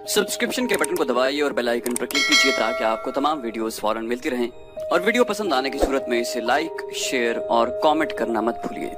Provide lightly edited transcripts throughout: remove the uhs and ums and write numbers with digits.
Subscription के button को दबाइए और बेल आइकन पर क्लिक कीजिए ताकि आपको तमाम वीडियोस फौरन मिलती रहें और वीडियो पसंद आने की सूरत में इसे लाइक, शेयर और कमेंट करना मत भूलिए।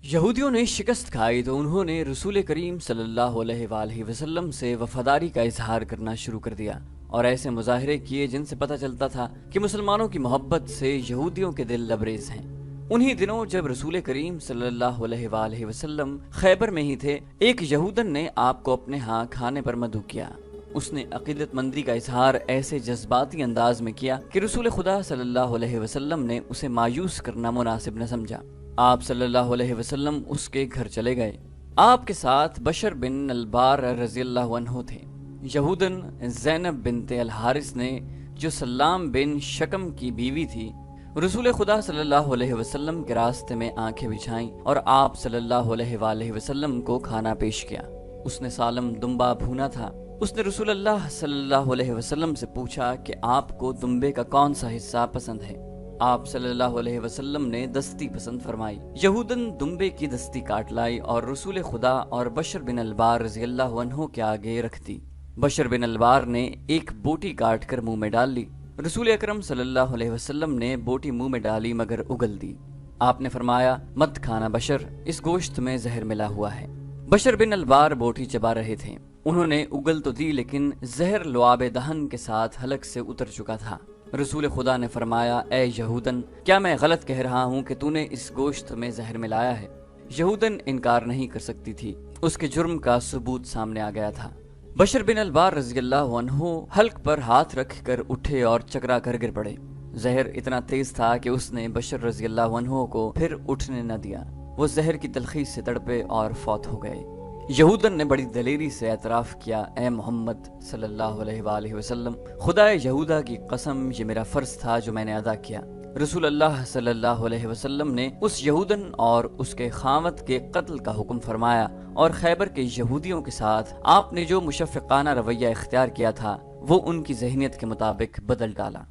यहूदियों ने शिकस्त खाई तो उन्होंने रसूल करीम सल्लल्लाहु अलैहि वसल्लम से वफादारी का इजहार करना शुरू कर दिया और ऐसे मुजाहरे किए जिनसे पता चलता था कि मुसलमानों की मोहब्बत से यहूदियों के दिल लबरेज हैं। उन्हीं दिनों जब रसूल करीम सल्लल्लाहु अलैहि वसल्लम खैबर में ही थे, एक यहूदन ने आपको अपने यहाँ खाने पर मदऊ किया। उसने अकीदतमंदी का इजहार ऐसे जज्बाती अंदाज में किया कि रसूल खुदा सल्लल्लाहु अलैहि वसल्लम ने उसे मायूस करना मुनासिब न समझा। आप सल्लल्लाहु अलैहि वसल्लम उसके घर चले गए। आपके साथ बशर बिन अलबार रज़ियल्लाहु अन्हु थे। यहूदन ज़ैनब बिनते अल हारिस ने, जो सल्लाम बिन शकम की बीवी थी, रसूल खुदा सल्लल्लाहु अलैहि वसल्लम के रास्ते में आंखें बिछाईं और आप सल्लल्लाहु अलैहि वसल्लम को खाना पेश किया। उसने सालम दुम्बा भूना था। उसने रसूल अल्लाह सल्लल्लाहु अलैहि वसल्लम से पूछा कि आपको दुम्बे का कौन सा हिस्सा पसंद है। आप सल्लल्लाहु अलैहि वसल्लम ने दस्ती पसंद फरमाई। यहूदन दुम्बे की दस्ती काट लाई और रसूल खुदा और बशर बिन अलबार रज़ियल्लाहु अन्हु के आगे रख दी। बशर बिन अलबार ने एक बोटी काट कर मुंह में डाल ली। रसूल अकरम सल्लल्लाहु अलैहि वसल्लम ने बोटी मुंह में डाली मगर उगल दी। आपने फरमाया, मत खाना बशर, इस गोश्त में जहर मिला हुआ है। बशर बिन अलबार बोटी चबा रहे थे। उन्होंने उगल तो दी लेकिन जहर लुआब दहन के साथ हलक से उतर चुका था। रसूल खुदा ने फरमाया, ए यहूदन, क्या मैं गलत कह रहा हूँ कि तूने इस गोश्त में जहर मिलाया है? यहूदन इनकार नहीं कर सकती थी। उसके जुर्म का सबूत सामने आ गया था। बशर बिन अलबार रज़ियल्लाहु अन्हु हल्क पर हाथ रख कर उठे और चकरा कर गिर पड़े। जहर इतना तेज था कि उसने बशर रज़ियल्लाहु अन्हु को फिर उठने न दिया। वो जहर की तलखी से तड़पे और फौत हो गए। यहूदन ने बड़ी दलेरी से एतराफ़ किया, ए मोहम्मद सल्लल्लाहु अलैहि वसल्लम, खुदा यहूदा की कसम, ये मेरा फ़र्ज था जो मैंने अदा किया। रसूल अल्लाह सल्लल्लाहु अलैहि वसल्लम ने उस यहूदन और उसके खामत के कत्ल का हुक्म फरमाया और खैबर के यहूदियों के साथ आपने जो मुशफ़िक़ाना रवैया इख्तियार किया था वो उनकी ज़हनियत के मुताबिक बदल डाला।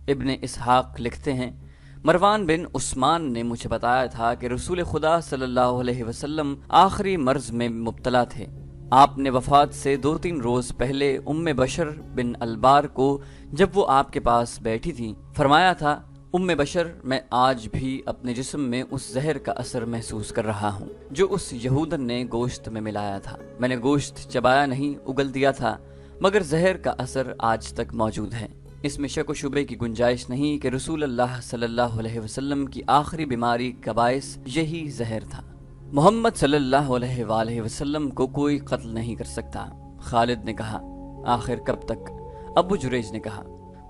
इब्न इसहाक लिखते हैं, मरवान बिन उस्मान ने मुझे बताया था कि रसूल खुदा सल्लल्लाहु अलैहि वसल्लम आखिरी मर्ज में मुब्तला थे। आपने वफात से 2-3 रोज पहले उम्मे बशर बिन अलबार को, जब वो आपके पास बैठी थी, फरमाया था, उम्मे बशर, मैं आज भी अपने जिस्म में उस जहर का असर महसूस कर रहा हूँ जो उस यहूदन ने गोश्त में मिलाया था। मैंने गोश्त चबाया नहीं, उगल दिया था, मगर जहर का असर आज तक मौजूद है। इसमें शक व शुबे की गुंजाइश नहीं कि रसूल अल्लाह सल्लल्लाहु अलैहि वसल्लम की आखिरी बीमारी का बायस यही जहर था। मोहम्मद सल्लल्लाहु अलैहि वसल्लम को कोई कत्ल नहीं कर सकता। खालिद ने कहा, आखिर कब तक? अबू जुरैज ने कहा,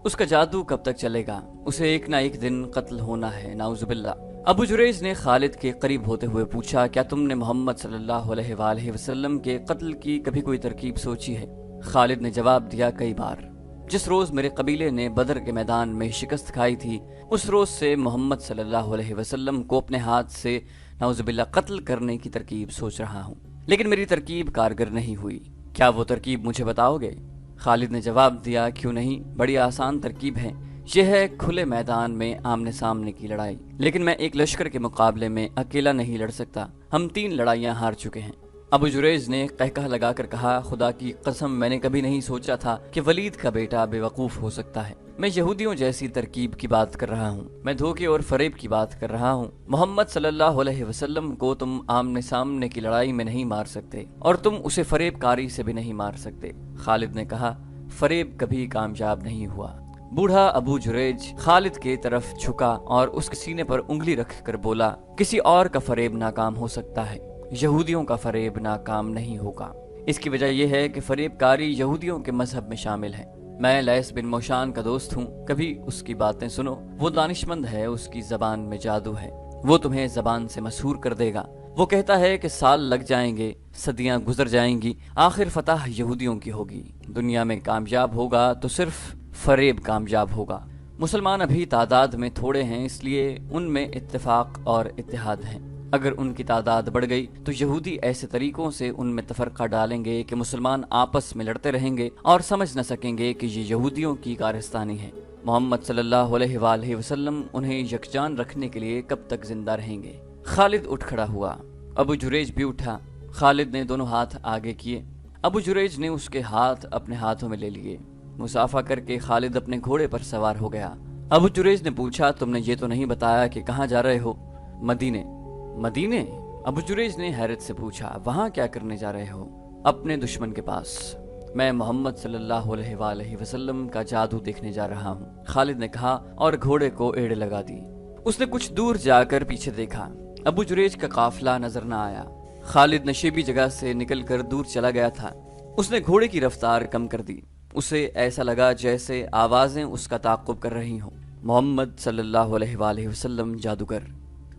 उसका जादू कब तक चलेगा? उसे एक ना एक दिन कत्ल होना है, नाउजुबिल्लाह। अबू जुरैज ने खालिद के करीब होते हुए पूछा, क्या तुमने मोहम्मद सल्लल्लाहु अलैहि वसल्लम के कत्ल की कभी कोई तरकीब सोची है? खालिद ने जवाब दिया, कई बार। जिस रोज मेरे कबीले ने बदर के मैदान में शिकस्त खाई थी, उस रोज से मोहम्मद सल्लल्लाहु अलैहि वसल्लम को अपने हाथ से नाउजुबिल्लाह कत्ल करने की तरकीब सोच रहा हूँ, लेकिन मेरी तरकीब कारगर नहीं हुई। क्या वो तरकीब मुझे बताओगे? खालिद ने जवाब दिया, क्यों नहीं, बड़ी आसान तरकीब है। यह है खुले मैदान में आमने सामने की लड़ाई, लेकिन मैं एक लश्कर के मुकाबले में अकेला नहीं लड़ सकता। हम 3 लड़ाइयाँ हार चुके हैं। अबू जुरैज ने कहकहा लगाकर कहा, खुदा की कसम, मैंने कभी नहीं सोचा था कि वलीद का बेटा बेवकूफ हो सकता है। मैं यहूदियों जैसी तरकीब की बात कर रहा हूँ। मैं धोखे और फरेब की बात कर रहा हूँ। मोहम्मद सल्लल्लाहु अलैहि वसल्लम को तुम आमने सामने की लड़ाई में नहीं मार सकते और तुम उसे फरेब कारी से भी नहीं मार सकते। खालिद ने कहा, फरेब कभी कामयाब नहीं हुआ। बूढ़ा अबू जुरैज खालिद के तरफ झुका और उसके सीने पर उंगली रख कर बोला, किसी और का फरेब नाकाम हो सकता है, यहूदियों का फरेब नाकाम नहीं होगा। इसकी वजह यह है कि फरेबकारी यहूदियों के मजहब में शामिल है। मैं लैस बिन मोशान का दोस्त हूँ, कभी उसकी बातें सुनो। वो दानिशमंद है, उसकी जबान में जादू है, वो तुम्हें जबान से मशहूर कर देगा। वो कहता है कि साल लग जाएंगे, सदियां गुजर जाएंगी, आखिर फतह यहूदियों की होगी। दुनिया में कामयाब होगा तो सिर्फ फरेब कामयाब होगा। मुसलमान अभी तादाद में थोड़े हैं, इसलिए उनमें इत्तेफाक और इत्तेहाद है। अगर उनकी तादाद बढ़ गई तो यहूदी ऐसे तरीकों से उनमें तफरका डालेंगे कि मुसलमान आपस में लड़ते रहेंगे और समझ न सकेंगे कि ये यहूदियों की कारस्तानी है। मोहम्मद सल्लल्लाहु अलैहि वसल्लम उन्हें यकजान रखने के लिए कब तक जिंदा रहेंगे? खालिद उठ खड़ा हुआ। अबू जुरैज भी उठा। खालिद ने दोनों हाथ आगे किए। ابو जुरैज ने उसके हाथ अपने हाथों में ले लिए। मुसाफा करके खालिद अपने घोड़े पर सवार हो गया। अबू जुरैज ने पूछा, तुमने ये तो नहीं बताया कि कहाँ जा रहे हो? मदीने। मदीने? अबू जुरैज ने हैरत से पूछा, वहाँ क्या करने जा रहे हो? अपने दुश्मन के पास। मैं मोहम्मद सल्लल्लाहु अलैहि वसल्लम का जादू देखने जा रहा हूँ, खालिद ने कहा और घोड़े को एड़ लगा दी। उसने कुछ दूर जाकर पीछे देखा। अबू जुरैज का काफिला नजर न आया। खालिद नशेबी जगह से निकलकर दूर चला गया था। उसने घोड़े की रफ्तार कम कर दी। उसे ऐसा लगा जैसे आवाजें उसका ताक़ुब कर रही हों। मोहम्मद सल्लल्लाहु अलैहि वसल्लम जादूगर।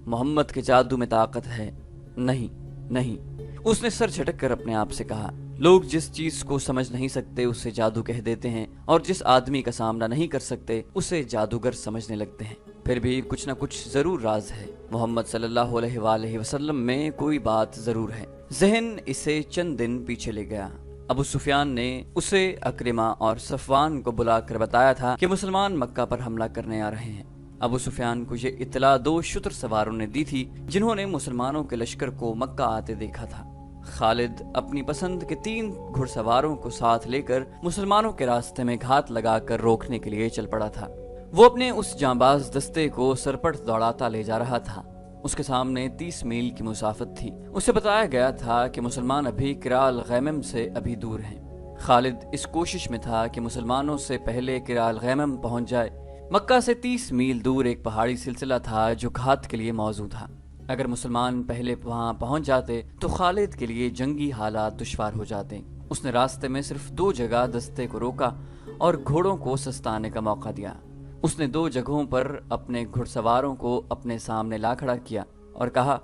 मोहम्मद के जादू में ताकत है। नहीं नहीं, उसने सर झटक कर अपने आप से कहा। लोग जिस चीज को समझ नहीं सकते उसे जादू कह देते हैं, और जिस आदमी का सामना नहीं कर सकते उसे जादूगर समझने लगते हैं। फिर भी कुछ न कुछ जरूर राज है। मोहम्मद सल्लल्लाहु अलैहि वसल्लम में कोई बात जरूर है। जहन इसे चंद दिन पीछे ले गया। अबू सुफियान ने उसे अक्रिमा और सफवान को बुलाकर बताया था कि मुसलमान मक्का पर हमला करने आ रहे हैं। अबू सुफियान को ये इत्तला 2 शुतर सवारों ने दी थी जिन्होंने मुसलमानों के लश्कर को मक्का आते देखा था। खालिद अपनी पसंद के 3 घुड़सवारों को साथ लेकर मुसलमानों के रास्ते में घात लगाकर रोकने के लिए चल पड़ा था। वो अपने उस जांबाज दस्ते को सरपट दौड़ाता ले जा रहा था। उसके सामने 30 मील की मुसाफत थी। उसे बताया गया था कि मुसलमान अभी किराल गैमम से अभी दूर हैं। खालिद इस कोशिश में था कि मुसलमानों से पहले किराल गैमम पहुंच जाए। मक्का से 30 मील दूर एक पहाड़ी सिलसिला था जो घात के लिए मौजू था। अगर मुसलमान पहले वहां पहुंच जाते तो खालिद के लिए जंगी हालात दुश्वार हो जाते। उसने रास्ते में सिर्फ 2 जगह दस्ते को रोका और घोड़ों को सस्ताने का मौका दिया। उसने 2 जगहों पर अपने घुड़सवारों को अपने सामने ला खड़ा किया और कहा,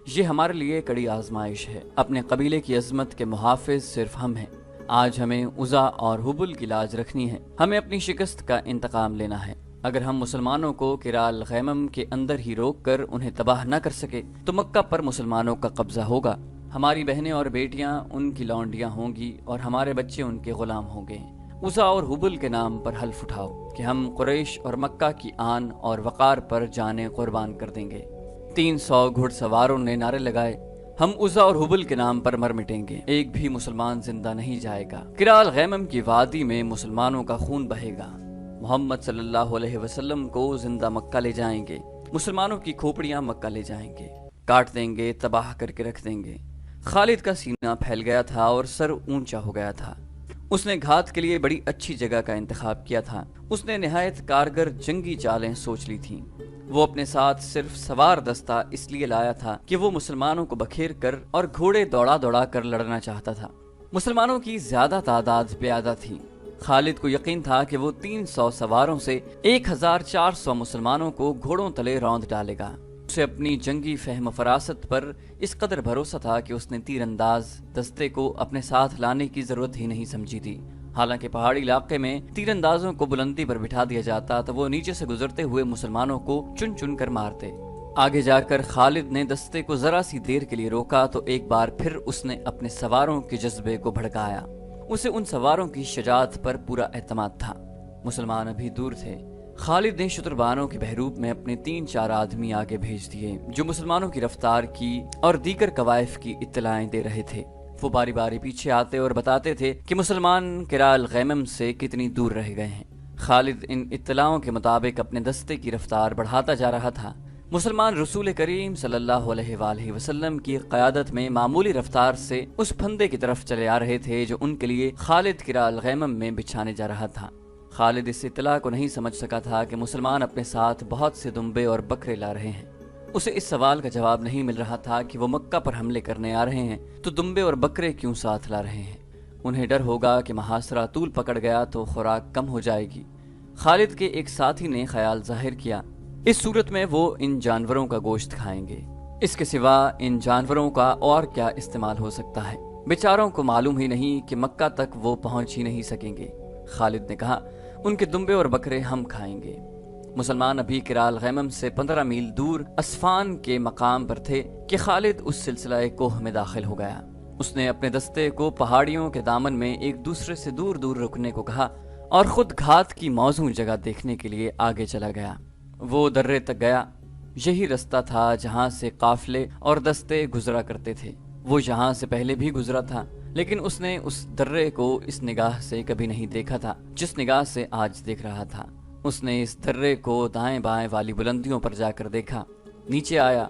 ये हमारे लिए कड़ी आजमाइश है। अपने कबीले की अजमत के मुहाफिज सिर्फ हम हैं। आज हमें उज़ा और हुबुल की लाज रखनी है। हमें अपनी शिकस्त का इंतकाम लेना है। अगर हम मुसलमानों को किराल गैमम के अंदर ही रोक कर उन्हें तबाह न कर सके तो मक्का पर मुसलमानों का कब्जा होगा। हमारी बहनें और बेटियां उनकी लौंडियां होंगी और हमारे बच्चे उनके गुलाम होंगे। उज़ा और हुबुल के नाम पर हल्फ उठाओ कि हम कुरैश और मक्का की आन और वक़ार पर जाने कुर्बान कर देंगे। 300 घुड़सवारों ने नारे लगाए, हम उज़ा और हुबुल के नाम पर मर मिटेंगे। एक भी मुसलमान जिंदा नहीं जाएगा। किराल गैमम की वादी में मुसलमानों का खून बहेगा। मोहम्मद सल्लल्लाहु अलैहि वसल्लम को जिंदा मक्का ले जाएंगे। मुसलमानों की खोपड़ियां मक्का ले जाएंगे, काट देंगे, तबाह करके रख देंगे। खालिद का सीना फैल गया था और सर ऊंचा हो गया था। उसने घात के लिए बड़ी अच्छी जगह का इंतखाब किया था। उसने निहायत कारगर जंगी चालें सोच ली थीं। वो अपने साथ सिर्फ सवार दस्ता इसलिए लाया था कि वो मुसलमानों को बखेर कर और घोड़े दौड़ा दौड़ा कर लड़ना चाहता था। मुसलमानों की ज्यादा तादाद प्यादा थी। खालिद को यकीन था कि वो 300 सवारों से 1400 मुसलमानों को घोड़ों तले रौंद डालेगा। उसे अपनी जंगी फहम फरासत पर इस कदर भरोसा था कि उसने तीरंदाज दस्ते को अपने साथ लाने की जरूरत ही नहीं समझी थी। हालांकि पहाड़ी इलाके में तीरंदाजों को बुलंदी पर बिठा दिया जाता तो वो नीचे से गुजरते हुए मुसलमानों को चुन चुन कर मारते। आगे जाकर खालिद ने दस्ते को जरा सी देर के लिए रोका तो एक बार फिर उसने अपने सवारों के जज्बे को भड़काया। उसे उन सवारों की शजाअत पर पूरा एतमाद था। मुसलमान अभी दूर थे। खालिद ने शुतरबानों के बहरूप में अपने 3-4 आदमी आगे भेज दिए जो मुसलमानों की रफ्तार की और दीगर कवायफ की इत्तलाएं दे रहे थे। वो बारी बारी पीछे आते और बताते थे कि मुसलमान किराल गैमम से कितनी दूर रह गए हैं। खालिद इन इत्तलाओं के मुताबिक अपने दस्ते की रफ्तार बढ़ाता जा रहा था। मुसलमान रसूल करीम सल्लल्लाहु अलैहि वसल्लम की क़यादत में मामूली रफ्तार से उस फंदे की तरफ चले आ रहे थे जो उनके लिए खालिद किराल गैमम में बिछाने जा रहा था। खालिद इस इत्तला को नहीं समझ सका था कि मुसलमान अपने साथ बहुत से दुम्बे और बकरे ला रहे हैं। उसे इस सवाल का जवाब नहीं मिल रहा था कि वो मक्का पर हमले करने आ रहे हैं तो दुम्बे और बकरे क्यों साथ ला रहे हैं। उन्हें डर होगा कि महासरा तूल पकड़ गया तो खुराक कम हो जाएगी। खालिद के एक साथी ने ख्याल जाहिर किया, इस सूरत में वो इन जानवरों का गोश्त खाएंगे। इसके सिवा इन जानवरों का और क्या इस्तेमाल हो सकता है। बेचारों को मालूम ही नहीं कि मक्का तक वो पहुंच ही नहीं सकेंगे। खालिद ने कहा, उनके दुम्बे और बकरे हम खाएंगे। मुसलमान अभी किराल गैमम से 15 मील दूर असफान के मकाम पर थे कि खालिद उस सिलसिला कोह में दाखिल हो गया। उसने अपने दस्ते को पहाड़ियों के दामन में एक दूसरे से दूर दूर रुकने को कहा और खुद घात की मौजूद जगह देखने के लिए आगे चला गया। वो दर्रे तक गया। यही रास्ता था जहां से काफिले और दस्ते गुजरा करते थे। वो यहाँ से पहले भी गुजरा था لیکن اس نے اس درے کو اس نگاہ سے کبھی نہیں دیکھا تھا جس نگاہ سے آج دیکھ رہا تھا۔ اس نے اس درے کو دائیں بائیں والی بلندیوں پر جا کر دیکھا، نیچے آیا،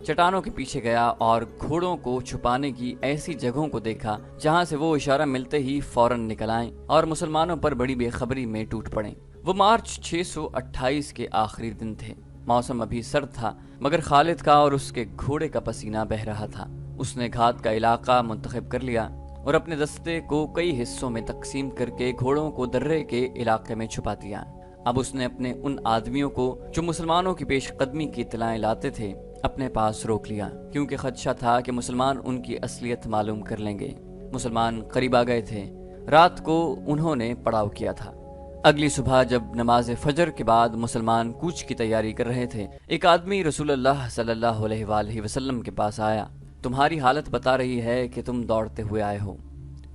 چٹانوں کے پیچھے گیا اور گھوڑوں کو چھپانے کی ایسی جگہوں کو دیکھا جہاں سے وہ اشارہ ملتے ہی فوراً نکل آئیں اور مسلمانوں پر بڑی بے خبری میں ٹوٹ پڑیں۔ وہ مارچ 628 کے آخری دن تھے۔ موسم ابھی سرد تھا مگر خالد کا اور اس کے گھوڑے کا پسینہ بہہ رہا تھا۔ اس نے گھات کا علاقہ منتخب کر لیا اور اپنے دستے کو کئی حصوں میں تقسیم کر کے گھوڑوں کو درے کے علاقے میں چھپا دیا۔ اب اس نے اپنے ان آدمیوں کو جو مسلمانوں کی پیش قدمی کی اطلاعیں لاتے تھے اپنے پاس روک لیا، کیونکہ خدشہ تھا کہ مسلمان ان کی اصلیت معلوم کر لیں گے۔ مسلمان قریب آ گئے تھے۔ رات کو انہوں نے پڑاؤ کیا تھا۔ اگلی صبح جب نماز فجر کے بعد مسلمان کوچ کی تیاری کر رہے تھے، ایک آدمی رسول اللہ صلی اللہ علیہ وآلہ وسلم کے پاس آیا۔ تمہاری حالت بتا رہی ہے کہ تم دوڑتے ہوئے آئے ہو۔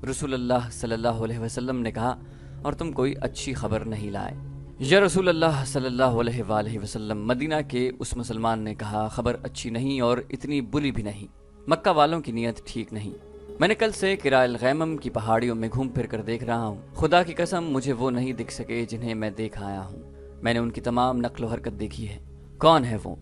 رسول اللہ صلی اللہ علیہ وسلم نے کہا، اور تم کوئی اچھی خبر نہیں لائے؟ یا رسول اللہ صلی اللہ علیہ وآلہ وسلم، مدینہ کے اس مسلمان نے کہا، خبر اچھی نہیں اور اتنی بری بھی نہیں۔ مکہ والوں کی نیت ٹھیک نہیں۔ میں نے کل سے قراء الغیمم کی پہاڑیوں میں گھوم پھر کر دیکھ رہا ہوں۔ خدا کی قسم مجھے وہ نہیں دکھ سکے جنہیں میں دیکھ آیا ہوں۔ میں نے ان کی تمام نقل و حرکت دیکھی ہے۔ کون ہے وہ؟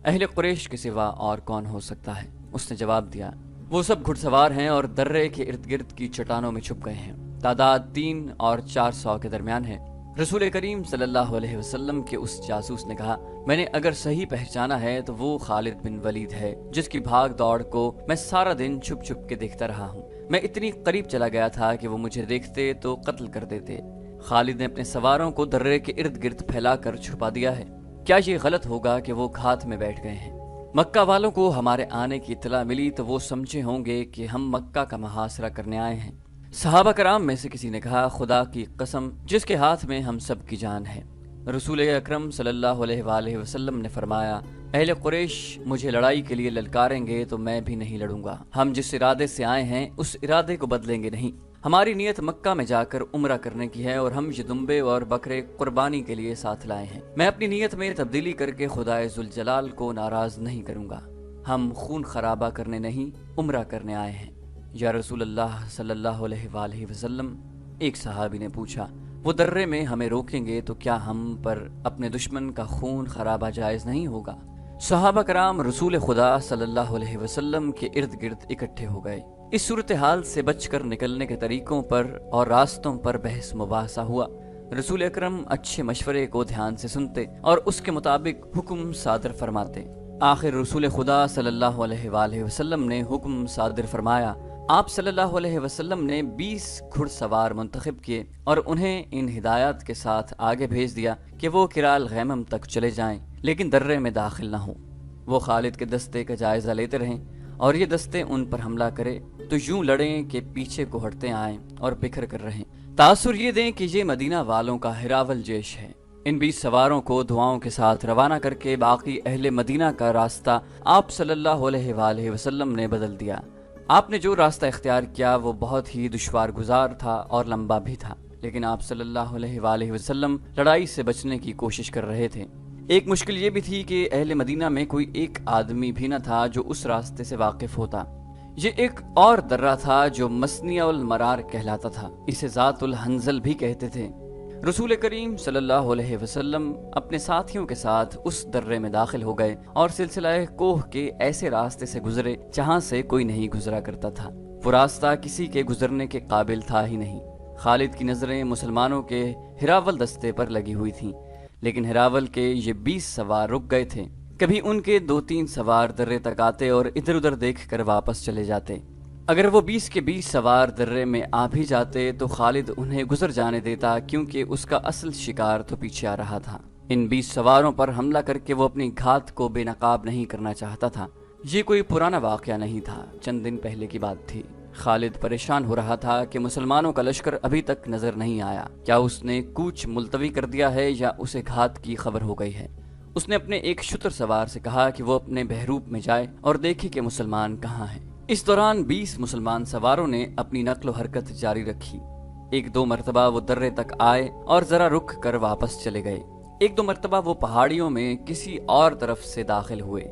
اہل قریش کے سوا اور کون ہو سکتا ہے؟ اس نے جواب دیا، وہ سب گھڑ سوار ہیں اور درے کے ارد گرد کی چٹانوں میں چھپ گئے ہیں۔ تعداد 300 اور 400 کے درمیان ہے۔ رسول کریم صلی اللہ علیہ وسلم کے اس جاسوس نے کہا، میں نے اگر صحیح پہچانا ہے تو وہ خالد بن ولید ہے جس کی بھاگ دوڑ کو میں سارا دن چھپ چھپ کے دیکھتا رہا ہوں۔ میں اتنی قریب چلا گیا تھا کہ وہ مجھے دیکھتے تو قتل کر دیتے۔ خالد نے اپنے سواروں کو درے کے ارد گرد پھیلا کر چھپا دیا ہے۔ کیا یہ غلط ہوگا کہ وہ گھات میں بیٹھ گئے ہیں؟ مکہ والوں کو ہمارے آنے کی اطلاع ملی تو وہ سمجھے ہوں گے کہ ہم مکہ کا محاصرہ کرنے آئے ہیں۔ صحابہ کرام میں سے کسی نے کہا، خدا کی قسم جس کے ہاتھ میں ہم سب کی جان ہے۔ رسول اکرم صلی اللہ علیہ وآلہ وسلم نے فرمایا، اہل قریش مجھے لڑائی کے لیے للکاریں گے تو میں بھی نہیں لڑوں گا۔ ہم جس ارادے سے آئے ہیں اس ارادے کو بدلیں گے نہیں۔ ہماری نیت مکہ میں جا کر عمرہ کرنے کی ہے اور ہم یہ دمبے اور بکرے قربانی کے لیے ساتھ لائے ہیں۔ میں اپنی نیت میں تبدیلی کر کے خدائے ذوالجلال کو ناراض نہیں کروں گا۔ ہم خون خرابہ کرنے نہیں، عمرہ کرنے آئے ہیں۔ یا رسول اللہ صلی اللہ علیہ وآلہ وسلم، ایک صحابی نے پوچھا، وہ درے میں ہمیں روکیں گے تو کیا ہم پر اپنے دشمن کا خون خرابہ جائز نہیں ہوگا؟ صحابہ کرام رسول خدا صلی اللہ علیہ وسلم کے ارد گرد اکٹھے ہو گئے۔ اس صورتحال سے بچ کر نکلنے کے طریقوں پر اور راستوں پر بحث مباحثہ ہوا۔ رسول اکرم اچھے مشورے کو دھیان سے سنتے اور اس کے مطابق حکم صادر فرماتے۔ آخر رسول خدا صلی اللہ علیہ وآلہ وسلم نے حکم صادر فرمایا۔ آپ صلی اللہ علیہ وسلم نے 20 گھڑ سوار منتخب کیے اور انہیں ان ہدایات کے ساتھ آگے بھیج دیا کہ وہ قراء الغیمم تک چلے جائیں لیکن درے میں داخل نہ ہوں۔ وہ خالد کے دستے کا جائزہ لیتے رہیں اور یہ دستے ان پر حملہ کرے تو یوں لڑیں کہ پیچھے کو ہٹتے آئیں اور بکھر کر رہیں۔ تاثر یہ دیں کہ یہ مدینہ والوں کا ہراول جیش ہے۔ ان 20 سواروں کو دعاؤں کے ساتھ روانہ کر کے باقی اہل مدینہ کا راستہ آپ صلی اللہ علیہ وآلہ وسلم نے بدل دیا۔ آپ نے جو راستہ اختیار کیا وہ بہت ہی دشوار گزار تھا اور لمبا بھی تھا، لیکن آپ صلی اللہ علیہ وآلہ وسلم لڑائی سے بچنے کی کوشش کر رہے تھے۔ ایک مشکل یہ بھی تھی کہ اہل مدینہ میں کوئی ایک آدمی بھی نہ تھا جو اس راستے سے واقف ہوتا۔ یہ ایک اور درہ تھا جو مسنیہ المرار کہلاتا تھا، اسے ذات الحنزل بھی کہتے تھے۔ رسول کریم صلی اللہ علیہ وسلم اپنے ساتھیوں کے ساتھ اس درے میں داخل ہو گئے اور سلسلہ کوہ کے ایسے راستے سے گزرے جہاں سے کوئی نہیں گزرا کرتا تھا۔ وہ راستہ کسی کے گزرنے کے قابل تھا ہی نہیں۔ خالد کی نظریں مسلمانوں کے ہراول دستے پر لگی ہوئی تھیں، لیکن ہراول کے یہ 20 سوار رک گئے تھے۔ کبھی ان کے 2-3 سوار درے تک آتے اور ادھر ادھر دیکھ کر واپس چلے جاتے۔ اگر وہ 20 کے 20 سوار درے میں آ بھی جاتے تو خالد انہیں گزر جانے دیتا، کیونکہ اس کا اصل شکار تو پیچھے آ رہا تھا۔ ان 20 سواروں پر حملہ کر کے وہ اپنی گھات کو بے نقاب نہیں کرنا چاہتا تھا۔ یہ کوئی پرانا واقعہ نہیں تھا، چند دن پہلے کی بات تھی۔ خالد پریشان ہو رہا تھا کہ مسلمانوں کا لشکر ابھی تک نظر نہیں آیا۔ کیا اس نے کوچ ملتوی کر دیا ہے یا اسے گھات کی خبر ہو گئی ہے؟ اس نے اپنے ایک شتر سوار سے کہا کہ وہ اپنے بہروپ میں جائے اور دیکھے کہ مسلمان کہاں ہیں۔ اس دوران 20 مسلمان سواروں نے اپنی نقل و حرکت جاری رکھی۔ 1-2 مرتبہ وہ درے تک آئے اور ذرا رک کر واپس چلے گئے۔ 1-2 مرتبہ وہ پہاڑیوں میں کسی اور طرف سے داخل ہوئے۔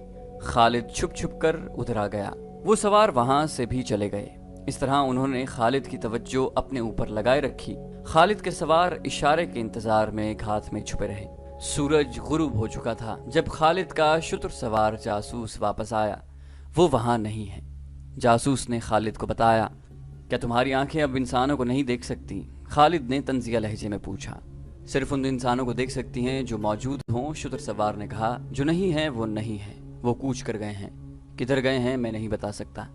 خالد چھپ چھپ کر ادھر آ گیا۔ وہ سوار وہاں سے بھی چلے گئے۔ इस तरह उन्होंने खालिद की तवज्जो अपने ऊपर लगाए रखी। खालिद के सवार इशारे के इंतजार में घात में छुपे रहे। सूरज गुरूब हो चुका था जब खालिद का शुतर सवार जासूस वापस आया। वो वहां नहीं है। जासूस ने खालिद को बताया, क्या तुम्हारी आंखें अब इंसानों को नहीं देख सकती? खालिद ने तंजिया लहजे में पूछा। सिर्फ उन इंसानों को देख सकती हैं जो मौजूद हों, शुतर सवार ने कहा। जो नहीं है वो नहीं है, वो कूच कर गए हैं। किधर गए हैं मैं नहीं बता सकता।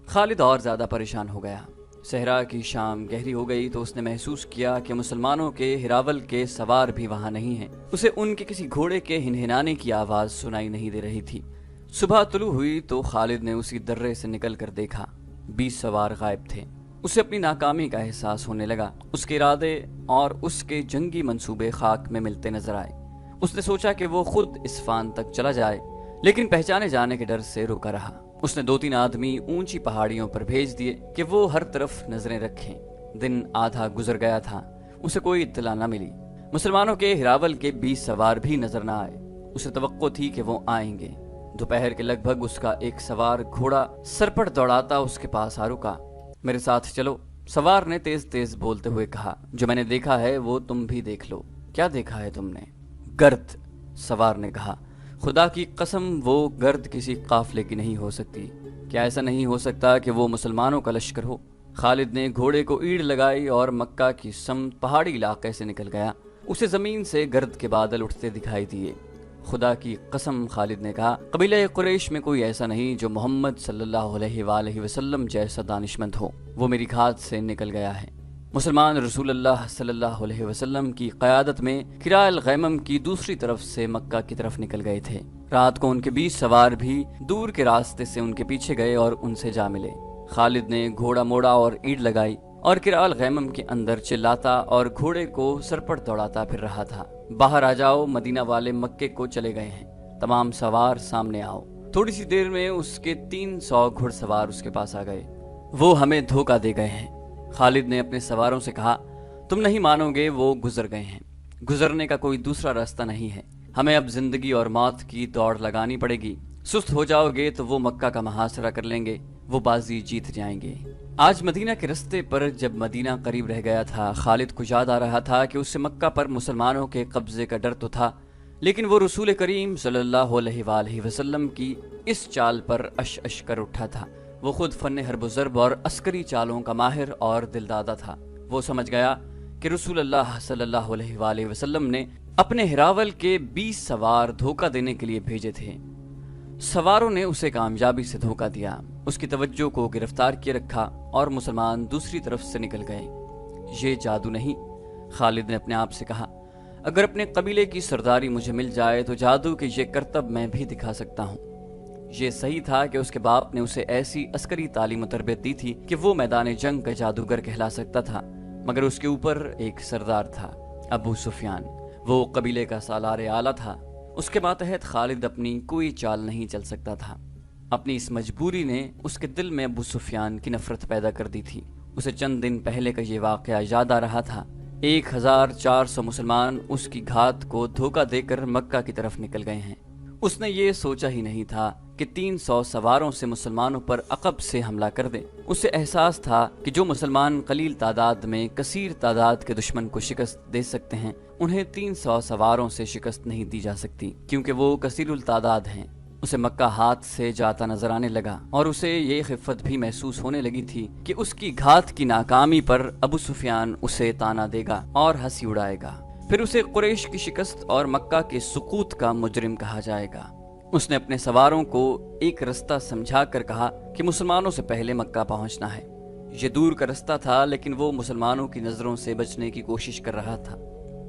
खालिद और ज्यादा परेशान हो गया। सहरा की शाम गहरी हो गई तो उसने महसूस किया कि मुसलमानों के हिरावल के सवार भी वहां नहीं हैं। उसे उनके किसी घोड़े के हिनहिनाने की आवाज सुनाई नहीं दे रही थी। सुबह तुलू हुई तो खालिद ने उसी दर्रे से निकल कर देखा। 20 सवार गायब थे। उसे अपनी नाकामी का एहसास होने लगा। उसके इरादे और उसके जंगी मंसूबे खाक में मिलते नजर आए। उसने सोचा कि वो खुद इस्फान तक चला जाए, लेकिन पहचाने जाने के डर से रुका रहा। उसने 2-3 आदमी ऊंची पहाड़ियों पर भेज दिए कि वो हर तरफ नजरें रखें। दिन आधा गुजर गया था, उसे कोई इत्तला न मिली। मुसलमानों के हिरावल के 20 सवार भी नजर न आए। उसे तवक्को थी कि वो आएंगे। दोपहर के लगभग उसका एक सवार घोड़ा सरपट दौड़ाता उसके पास आ रुका। मेरे साथ चलो, सवार ने तेज तेज बोलते हुए कहा। जो मैंने देखा है वो तुम भी देख लो। क्या देखा है तुमने? गर्द, सवार ने कहा। खुदा की कसम वो गर्द किसी काफले की नहीं हो सकती। क्या ऐसा नहीं हो सकता कि वो मुसलमानों का लश्कर हो? खालिद ने घोड़े को ईड़ लगाई और मक्का की समत पहाड़ी इलाके से निकल गया। उसे जमीन से गर्द के बादल उठते दिखाई दिए। खुदा की कसम, खालिद ने कहा, कबीले कुरैश में कोई ऐसा नहीं जो मोहम्मद सल्लल्लाहु अलैहि वसल्लम जैसा दानिशमंद हो। वो मेरी घात से निकल गया है। मुसलमान रसूलुल्लाह सल्लल्लाहु अलैहि वसल्लम की क़यादत में किराल गैमम की दूसरी तरफ से मक्का की तरफ निकल गए थे। रात को उनके 20 सवार भी दूर के रास्ते से उनके पीछे गए और उनसे जा मिले। खालिद ने घोड़ा मोड़ा और ईंट लगाई और किराल गैमम के अंदर चिल्लाता और घोड़े को सरपट दौड़ाता फिर रहा था, बाहर आ जाओ, मदीना वाले मक्के को चले गए हैं। तमाम सवार सामने आओ। थोड़ी सी देर में उसके 300 घुड़सवार उसके पास आ गए। वो हमें धोखा दे गए हैं। खालिद ने अपने सवारों से कहा, तुम नहीं मानोगे, वो गुजर गए हैं। गुजरने का कोई दूसरा रास्ता नहीं है। हमें अब जिंदगी और मौत की दौड़ लगानी पड़ेगी। सुस्त हो जाओगे तो वो मक्का का मुहासरा कर लेंगे, वो बाजी जीत जाएंगे। आज मदीना के रास्ते पर जब मदीना करीब रह गया था, खालिद को याद आ रहा था कि उससे मक्का पर मुसलमानों के कब्जे का डर तो था, लेकिन वो रसूल करीम सल्लल्लाहु अलैहि वसल्लम की इस चाल पर अश अश कर उठा था। वो खुद फन हर्ब ज़र्ब और अस्करी चालों का माहिर और दिलदादा था। वो समझ गया कि रसूलुल्लाह सल्लल्लाहु अलैहि वसल्लम ने अपने हिरावल के 20 सवार धोखा देने के लिए भेजे थे। सवारों ने उसे कामयाबी से धोखा दिया, उसकी तवज्जो को गिरफ्तार किए रखा और मुसलमान दूसरी तरफ से निकल गए। ये जादू नहीं, खालिद ने अपने आप से कहा। अगर अपने कबीले की सरदारी मुझे मिल जाए तो जादू के ये करतब मैं भी दिखा सकता हूँ। ये सही था कि उसके बाप ने उसे ऐसी अस्करी तालीम और तरबियत दी थी कि वो मैदान जंग का जादूगर कहला सकता था, मगर उसके ऊपर एक सरदार था, अबू सुफियान। वो कबीले का सालार आला था। उसके मातहत खालिद अपनी कोई चाल नहीं चल सकता था। अपनी इस मजबूरी ने उसके दिल में अबू सुफियान की नफरत पैदा कर दी थी। उसे चंद दिन पहले का ये वाकया याद आ रहा था। 1400 मुसलमान उसकी घात को धोखा देकर मक्का की तरफ निकल गए हैं। उसने ये सोचा ही नहीं था कि 300 सवारों से मुसलमानों पर अकब से हमला कर दे। उसे एहसास था कि जो मुसलमान कलील तादाद में कसीर तादाद के दुश्मन को शिकस्त दे सकते हैं, उन्हें 300 सवारों से शिकस्त नहीं दी जा सकती, क्योंकि वो कसीरुल तादाद हैं। उसे मक्का हाथ से जाता नजर आने लगा और उसे ये खिफ़त भी महसूस होने लगी थी कि उसकी घात की नाकामी पर अबू सुफियान उसे ताना देगा और हंसी उड़ाएगा। फिर उसे कुरैश की शिकस्त और मक्का के सुकूत का मुजरिम कहा जाएगा। उसने अपने सवारों को एक रास्ता समझा कर कहा कि मुसलमानों से पहले मक्का पहुंचना है। ये दूर का रास्ता था, लेकिन वो मुसलमानों की नजरों से बचने की कोशिश कर रहा था।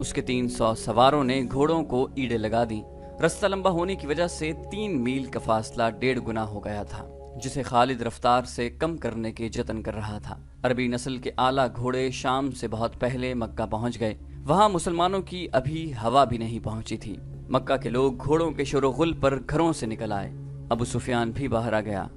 उसके 300 सवारों ने घोड़ों को ईड़े लगा दी। रास्ता लंबा होने की वजह से 3 मील का फासला 1.5 गुना हो गया था, जिसे खालिद रफ्तार से कम करने के जतन कर रहा था। अरबी नस्ल के आला घोड़े शाम से बहुत पहले मक्का पहुंच गए। वहां मुसलमानों की अभी हवा भी नहीं पहुंची थी। मक्का के लोग घोड़ों के शोरगुल पर घरों से निकल आए। अबू सुफियान भी बाहर आ गया।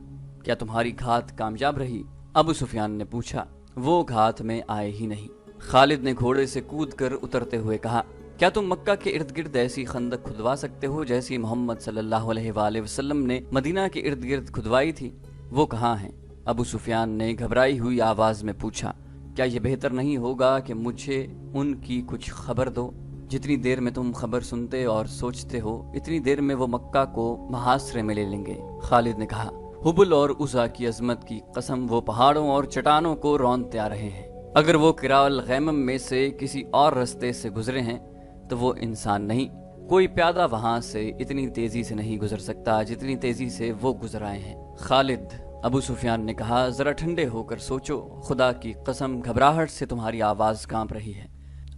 क्या तुम्हारी घात कामयाब रही? अबू सुफियान ने पूछा। वो घात में आए ही नहीं। खालिद ने घोड़े से कूदकर उतरते हुए कहा, क्या तुम मक्का के इर्द गिर्द ऐसी खंदक खुदवा सकते हो जैसी मोहम्मद सल्लल्लाहु अलैहि वसल्लम ने मदीना के इर्द गिर्द खुदवाई थी? वो कहाँ हैं? ابو سفیان نے گھبرائی ہوئی آواز میں پوچھا، کیا یہ بہتر نہیں ہوگا کہ مجھے ان کی کچھ خبر دو؟ جتنی دیر میں تم خبر سنتے اور سوچتے ہو اتنی دیر میں وہ مکہ کو محاصرے میں لے لیں گے۔ خالد نے کہا، حبل اور عزا کی عظمت کی قسم، وہ پہاڑوں اور چٹانوں کو رونتے آ رہے ہیں۔ اگر وہ قراء غیمم میں سے کسی اور رستے سے گزرے ہیں تو وہ انسان نہیں، کوئی پیادہ وہاں سے اتنی تیزی سے نہیں گزر سکتا جتنی تیزی سے وہ گزر آئے ہیں۔ خالد، ابو سفیان نے کہا، ذرا ٹھنڈے ہو کر سوچو، خدا کی قسم گھبراہٹ سے تمہاری آواز کانپ رہی ہے۔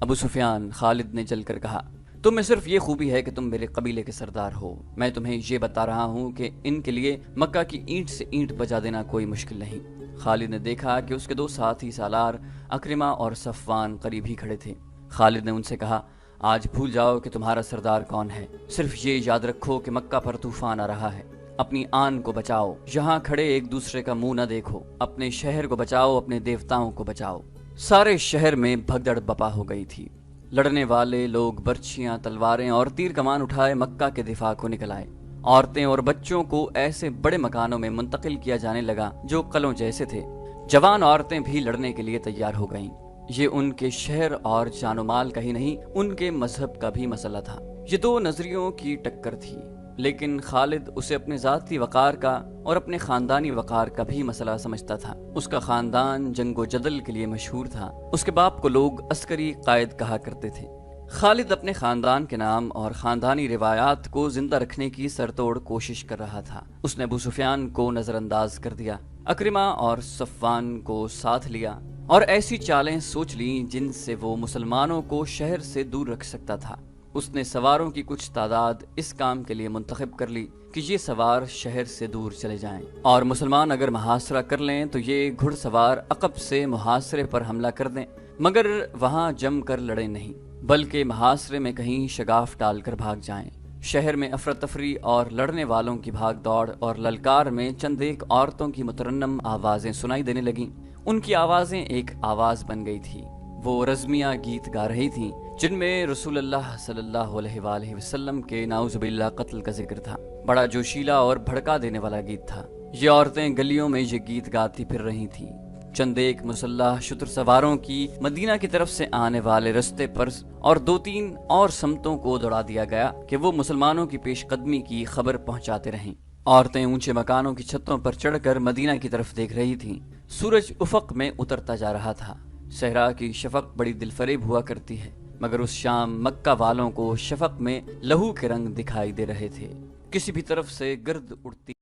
ابو سفیان، خالد نے جل کر کہا، تم میں صرف یہ خوبی ہے کہ تم میرے قبیلے کے سردار ہو۔ میں تمہیں یہ بتا رہا ہوں کہ ان کے لیے مکہ کی اینٹ سے اینٹ بجا دینا کوئی مشکل نہیں۔ خالد نے دیکھا کہ اس کے دو ساتھی سالار اکرمہ اور صفوان قریب ہی کھڑے تھے۔ خالد نے ان سے کہا، آج بھول جاؤ کہ تمہارا سردار کون ہے، صرف یہ یاد رکھو کہ مکہ پر طوفان آ رہا ہے۔ اپنی آن کو بچاؤ، یہاں کھڑے ایک دوسرے کا منہ نہ دیکھو، اپنے شہر کو بچاؤ، اپنے دیوتاؤں کو بچاؤ۔ سارے شہر میں بھگدڑ بپا ہو گئی تھی۔ لڑنے والے لوگ برچھیاں، تلواریں اور تیر کمان اٹھائے مکہ کے دفاع کو نکل آئے۔ عورتیں اور بچوں کو ایسے بڑے مکانوں میں منتقل کیا جانے لگا جو قلعوں جیسے تھے۔ جوان عورتیں بھی لڑنے کے لیے تیار ہو گئیں۔ یہ ان کے شہر اور جان و مال کا ہی نہیں، ان کے مذہب کا بھی مسئلہ تھا۔ یہ دو نظریوں کی ٹکر تھی، لیکن خالد اسے اپنے ذاتی وقار کا اور اپنے خاندانی وقار کا بھی مسئلہ سمجھتا تھا۔ اس کا خاندان جنگ و جدل کے لیے مشہور تھا، اس کے باپ کو لوگ عسکری قائد کہا کرتے تھے۔ خالد اپنے خاندان کے نام اور خاندانی روایات کو زندہ رکھنے کی سرتوڑ کوشش کر رہا تھا۔ اس نے ابو سفیان کو نظر انداز کر دیا، اکرمہ اور صفوان کو ساتھ لیا اور ایسی چالیں سوچ لیں جن سے وہ مسلمانوں کو شہر سے دور رکھ سکتا تھا۔ اس نے سواروں کی کچھ تعداد اس کام کے لیے منتخب کر لی کہ یہ سوار شہر سے دور چلے جائیں، اور مسلمان اگر محاصرہ کر لیں تو یہ گھڑ سوار عقب سے محاصرے پر حملہ کر دیں، مگر وہاں جم کر لڑیں نہیں، بلکہ محاصرے میں کہیں شگاف ڈال کر بھاگ جائیں۔ شہر میں افراتفری اور لڑنے والوں کی بھاگ دوڑ اور للکار میں چند ایک عورتوں کی مترنم آوازیں سنائی دینے لگیں۔ ان کی آوازیں ایک آواز بن گئی تھی۔ وہ رزمیہ گیت گا رہی تھیں جن میں رسول اللہ صلی اللہ علیہ وآلہ وسلم کے نعوذ باللہ قتل کا ذکر تھا۔ بڑا جوشیلا اور بھڑکا دینے والا گیت تھا۔ یہ عورتیں گلیوں میں یہ گیت گاتی پھر رہی تھیں۔ چند ایک مسلح شتر سواروں کی مدینہ کی طرف سے آنے والے رستے پر اور دو تین اور سمتوں کو دوڑا دیا گیا کہ وہ مسلمانوں کی پیش قدمی کی خبر پہنچاتے رہیں۔ عورتیں اونچے مکانوں کی چھتوں پر چڑھ کر مدینہ کی طرف دیکھ رہی تھیں۔ سورج افق میں اترتا جا رہا تھا۔ صحرا کی شفق بڑی دل فریب ہوا کرتی ہے، مگر اس شام مکہ والوں کو شفق میں لہو کے رنگ دکھائی دے رہے تھے۔ کسی بھی طرف سے گرد اڑتی